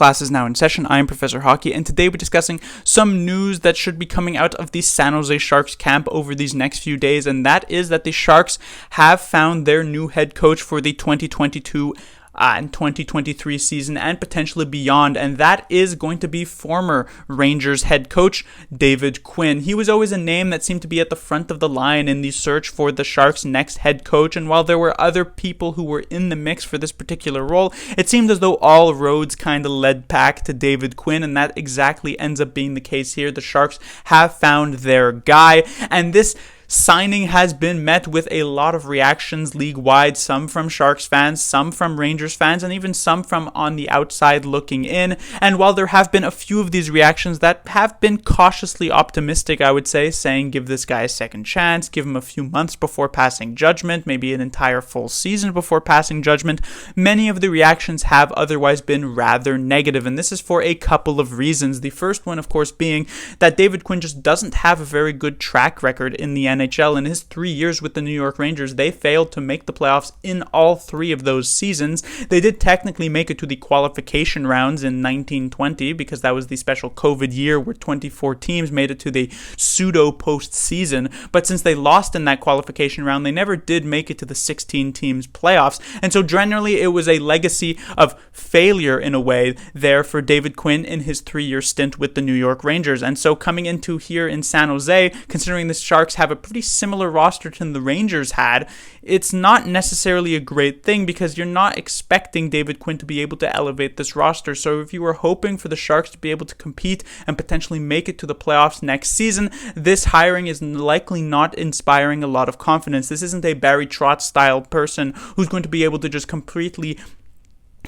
class is now in session. I am Professor Hockey, and today we're discussing some news that should be coming out of the San Jose Sharks camp over these next few days, and that is that the Sharks have found their new head coach for the 2022 and 2023 season and potentially beyond, and that is going to be former Rangers head coach David Quinn. He was always a name that seemed to be at the front of the line in the search for the Sharks' next head coach, and while there were other people who were in the mix for this particular role, it seemed as though all roads kind of led back to David Quinn, and that exactly ends up being the case here. The Sharks have found their guy, and this signing has been met with a lot of reactions league-wide, some from Sharks fans, some from Rangers fans, and even some from on the outside looking in. And while there have been a few of these reactions that have been cautiously optimistic, I would say, saying give this guy a second chance, give him a few months before passing judgment, maybe an entire full season before passing judgment, many of the reactions have otherwise been rather negative, and this is for a couple of reasons. The first one, of course, being that David Quinn just doesn't have a very good track record in the NHL. In his 3 years with the New York Rangers, they failed to make the playoffs in all 3 of those seasons. They did technically make it to the qualification rounds in 1920 because that was the special COVID year where 24 teams made it to the pseudo postseason. But since they lost in that qualification round, they never did make it to the 16 teams playoffs. And so generally it was a legacy of failure in a way there for David Quinn in his 3-year stint with the New York Rangers. And so coming into here in San Jose, considering the Sharks have a pretty similar roster to the Rangers had, it's not necessarily a great thing because you're not expecting David Quinn to be able to elevate this roster. So if you were hoping for the Sharks to be able to compete and potentially make it to the playoffs next season, this hiring is likely not inspiring a lot of confidence. This isn't a Barry Trotz style person who's going to be able to just completely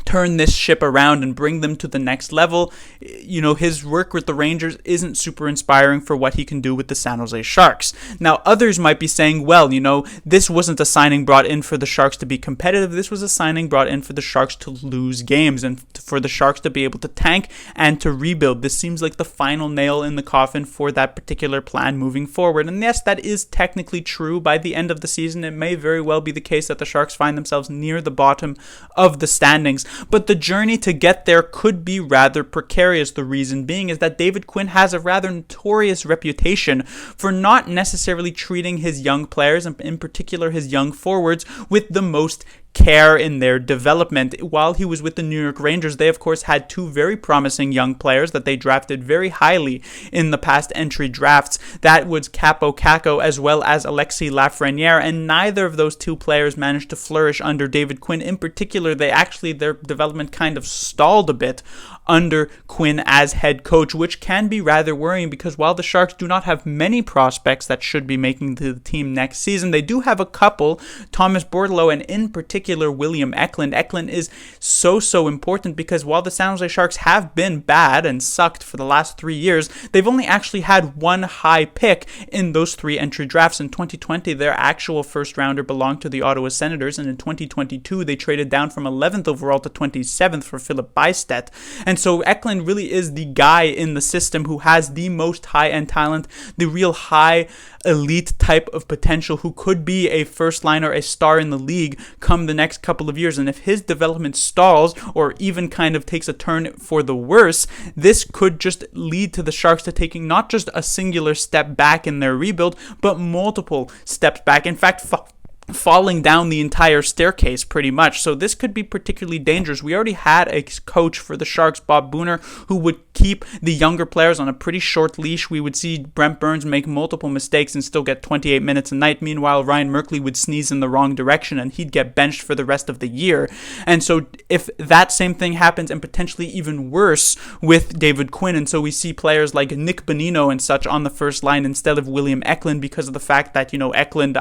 turn this ship around and bring them to the next level. You know, his work with the Rangers isn't super inspiring for what he can do with the San Jose Sharks. Now, others might be saying, well, you know, this wasn't a signing brought in for the Sharks to be competitive. This was a signing brought in for the Sharks to lose games and for the Sharks to be able to tank and to rebuild. This seems like the final nail in the coffin for that particular plan moving forward. And yes, that is technically true. By the end of the season, it may very well be the case that the Sharks find themselves near the bottom of the standings. But the journey to get there could be rather precarious. The reason being is that David Quinn has a rather notorious reputation for not necessarily treating his young players, and in particular his young forwards, with the most care in their development. While he was with the New York Rangers, they of course had 2 very promising young players that they drafted very highly in the past entry drafts. That was Capo Caco as well as Alexis Lafreniere, and neither of those 2 players managed to flourish under David Quinn. In particular, their development kind of stalled a bit under Quinn as head coach, which can be rather worrying because while the Sharks do not have many prospects that should be making the team next season, they do have a couple, Thomas Bordeleau and in particular William Eklund. Eklund is so important because while the San Jose Sharks have been bad and sucked for the last 3 years, they've only actually had 1 high pick in those 3 entry drafts. In 2020, their actual first rounder belonged to the Ottawa Senators, and in 2022, they traded down from 11th overall to 27th for Philip Bystedt. And so Eklund really is the guy in the system who has the most high-end talent, the real high elite type of potential who could be a first liner, a star in the league come the next couple of years. And if his development stalls or even kind of takes a turn for the worse, this could just lead to the Sharks to taking not just a singular step back in their rebuild, but multiple steps back. In fact, falling down the entire staircase pretty much. So this could be particularly dangerous. We already had a coach for the Sharks, Bob Booner, who would keep the younger players on a pretty short leash. We would see Brent Burns make multiple mistakes and still get 28 minutes a night. Meanwhile, Ryan Merkley would sneeze in the wrong direction and he'd get benched for the rest of the year. And so if that same thing happens, and potentially even worse with David Quinn, and so we see players like Nick Bonino and such on the first line instead of William Eklund because of the fact that, you know, Eklund,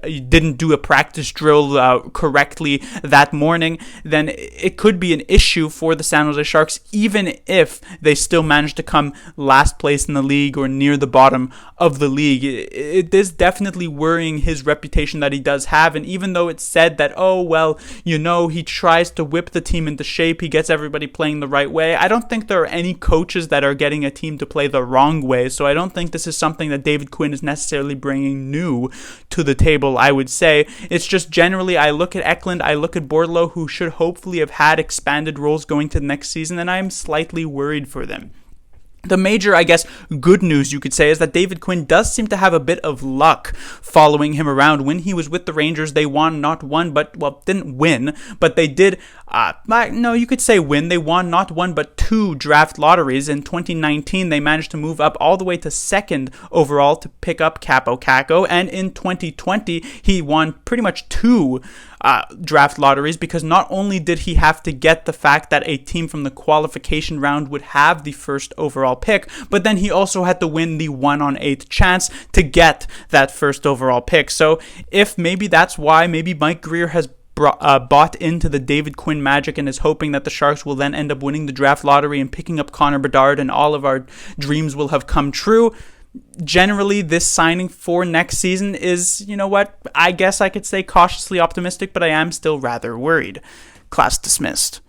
didn't do a practice drill correctly that morning, then it could be an issue for the San Jose Sharks, even if they still manage to come last place in the league or near the bottom of the league. It is definitely worrying his reputation that he does have, and even though it's said that, oh, well, you know, he tries to whip the team into shape, he gets everybody playing the right way, I don't think there are any coaches that are getting a team to play the wrong way, so I don't think this is something that David Quinn is necessarily bringing new to the table neutral, I would say. It's just generally I look at Eklund, I look at Bordeleau, who should hopefully have had expanded roles going to the next season, and I'm slightly worried for them. The major, I guess, good news you could say is that David Quinn does seem to have a bit of luck following him around. When he was with the Rangers, they won not one, but, well, didn't win, but they did, no, you could say win. They won not one, but 2 draft lotteries. In 2019, they managed to move up all the way to 2nd overall to pick up Kaapo Kakko, and in 2020, he won pretty much 2 draft lotteries, because not only did he have to get the fact that a team from the qualification round would have the 1st overall pick, but then he also had to win the 1 on 8 chance to get that 1st overall pick. So if maybe that's why maybe Mike Grier has bought into the David Quinn magic and is hoping that the Sharks will then end up winning the draft lottery and picking up Connor Bedard, and all of our dreams will have come true. Generally, this signing for next season is, you know what, I guess I could say cautiously optimistic, but I am still rather worried. Class dismissed.